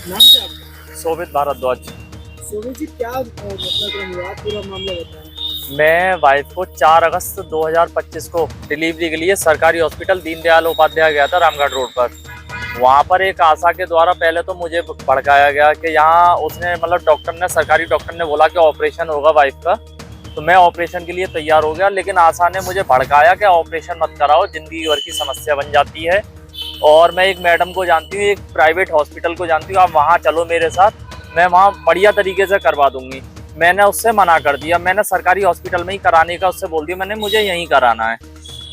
नाम क्या आपका? शोभित भारद्वाज। सोनी जी, क्या मतलब हुआ पूरा मामला बताएं। मैं वाइफ को 4 अगस्त 2025 को डिलीवरी के लिए सरकारी हॉस्पिटल दीनदयाल उपाध्याय गया था, रामगढ़ रोड पर। वहाँ पर एक आशा के द्वारा पहले तो मुझे भड़काया गया कि यहाँ उसने मतलब डॉक्टर ने, सरकारी डॉक्टर ने बोला कि ऑपरेशन होगा वाइफ का। तो मैं ऑपरेशन के लिए तैयार हो गया, लेकिन आशा ने मुझे भड़काया कि ऑपरेशन मत कराओ, जिंदगी भर की समस्या बन जाती है। और मैं एक मैडम को जानती हूँ, एक प्राइवेट हॉस्पिटल को जानती हूँ, आप वहाँ चलो मेरे साथ, मैं वहाँ बढ़िया तरीके से करवा दूंगी। मैंने उससे मना कर दिया, मैंने सरकारी हॉस्पिटल में ही कराने का उससे बोल दिया, मैंने मुझे यहीं कराना है।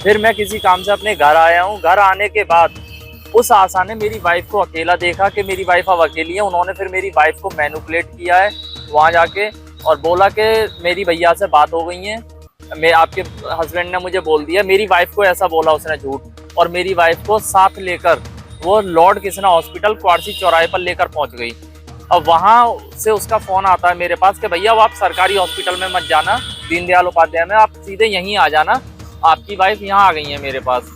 फिर मैं किसी काम से अपने घर आया हूँ। घर आने के बाद उस आशा ने मेरी वाइफ को अकेला देखा कि मेरी वाइफ अब अकेली है। उन्होंने फिर मेरी वाइफ को मैनिपुलेट किया है वहाँ जाके, और बोला कि मेरी भैया से बात हो गई है, मैं आपके हस्बैंड ने मुझे बोल दिया। मेरी वाइफ को ऐसा बोला उसने झूठ, और मेरी वाइफ को साथ लेकर वो लॉर्ड कृष्णा हॉस्पिटल क्वारसी चौराहे पर लेकर पहुंच गई। अब वहाँ से उसका फ़ोन आता है मेरे पास कि भैया वो आप सरकारी हॉस्पिटल में मत जाना, दीनदयाल उपाध्याय में, आप सीधे यहीं आ जाना, आपकी वाइफ यहाँ आ गई है मेरे पास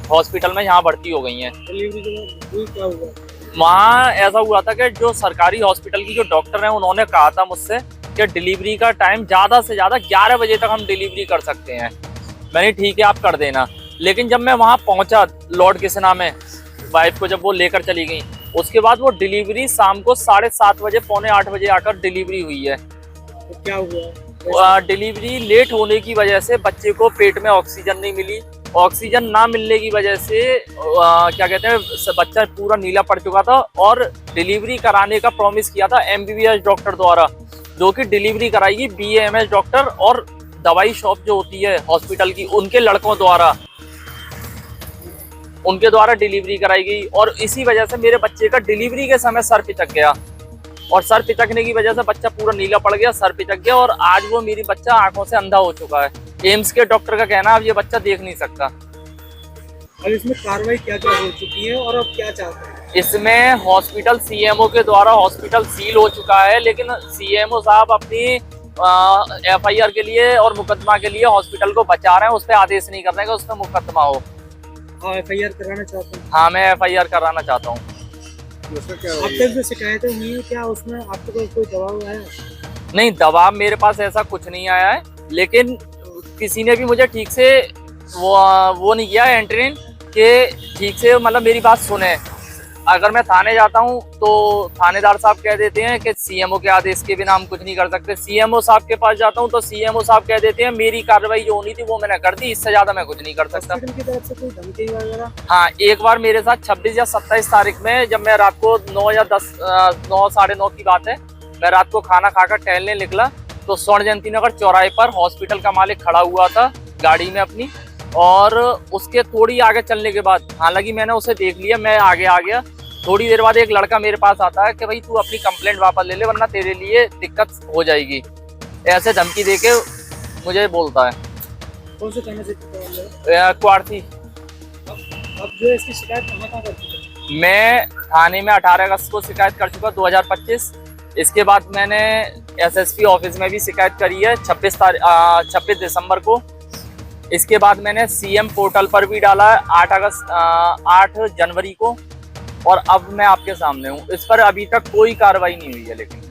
हॉस्पिटल में, यहाँ भर्ती हो गई हैं। डिलीवरी जो हुई क्या हुआ? वहाँ ऐसा हुआ था कि जो सरकारी हॉस्पिटल की जो डॉक्टर हैं उन्होंने कहा था मुझसे कि डिलीवरी का टाइम ज़्यादा से ज़्यादा 11 बजे तक हम डिलीवरी कर सकते हैं। मैंने ठीक है आप कर देना। लेकिन जब मैं वहाँ पहुँचा लॉर्ड कृष्णा में, वाइफ को जब वो लेकर चली गई, उसके बाद वो डिलीवरी शाम को 7:30 बजे, 7:45 बजे आकर डिलीवरी हुई है। तो क्या हुआ? डिलीवरी लेट होने की वजह से बच्चे को पेट में ऑक्सीजन नहीं मिली। ऑक्सीजन ना मिलने की वजह से क्या कहते हैं, बच्चा पूरा नीला पड़ चुका था। और डिलीवरी कराने का प्रॉमिस किया था एमबीबीएस डॉक्टर द्वारा, जो कि डिलीवरी कराएगी बीएमएस डॉक्टर और दवाई शॉप जो होती है हॉस्पिटल की, उनके लड़कों द्वारा, उनके द्वारा डिलीवरी कराई गई। और इसी वजह से मेरे बच्चे का डिलीवरी के समय सर पिचक गया, और सर पिचकने की वजह से बच्चा पूरा नीला पड़ गया, सर पिचक गया, और आज वो मेरी बच्चा आंखों से अंधा हो चुका है। एम्स के डॉक्टर का कहना है अब ये बच्चा देख नहीं सकता। अब इसमें कार्रवाई क्या क्या हो चुकी है और अब क्या चाहते हैं? इसमें हॉस्पिटल सीएमओ के द्वारा हॉस्पिटल सील हो चुका है, लेकिन सीएमओ साहब अपनी एफआईआर के लिए और मुकदमा के लिए हॉस्पिटल को बचा रहे हैं, उस पर आदेश नहीं कर रहे हैं कि उस पर मुकदमा हो। हाँ, एफआईआर कराना चाहते हैं। हाँ, मैं एफआईआर कराना चाहता हूँ। अब तक जो शिकायतें हुई है, क्या उसमें आपको कोई जवाब आया? नहीं, दबाव मेरे पास ऐसा कुछ नहीं आया है, लेकिन किसी ने भी मुझे ठीक से वो नहीं किया एंट्री कि ठीक से मतलब मेरी बात सुने। अगर मैं थाने जाता हूँ तो थानेदार साहब कह देते हैं कि सीएमओ के आदेश के बिना हम कुछ नहीं कर सकते। सीएमओ साहब के पास जाता हूँ तो सीएमओ साहब कह देते हैं मेरी कार्रवाई जो होनी थी वो मैंने कर दी, इससे ज्यादा मैं कुछ नहीं कर सकता। हॉस्पिटल की तरफ से कोई धमकी वगैरह? हाँ, एक बार मेरे साथ 26 या 27 तारीख में, जब मैं रात को 9 या 10 9 साढ़े 9 की बात है, मैं रात को खाना खाकर टहलने निकला तो स्वर्ण जयंती नगर चौराहे पर हॉस्पिटल का मालिक खड़ा हुआ था गाड़ी में अपनी, और उसके थोड़ी आगे चलने के बाद, हालांकि मैंने उसे देख लिया, मैं आगे आ गया। थोड़ी देर बाद एक लड़का मेरे पास आता है कि भाई तू अपनी कंप्लेंट वापस ले ले वरना तेरे लिए दिक्कत हो जाएगी, ऐसे धमकी देके मुझे बोलता है। कौन से थाने से? क्वारसी। अब जो है इसकी शिकायत कहाँ कर चुके हैं? मैं थाने में 18 अगस्त को शिकायत कर चुका 2025। इसके बाद मैंने एसएसपी ऑफिस में भी शिकायत करी है 26 दिसंबर को। इसके बाद मैंने सीएम पोर्टल पर भी डाला है 8 जनवरी को, और अब मैं आपके सामने हूँ। इस पर अभी तक कोई कार्रवाई नहीं हुई है। लेकिन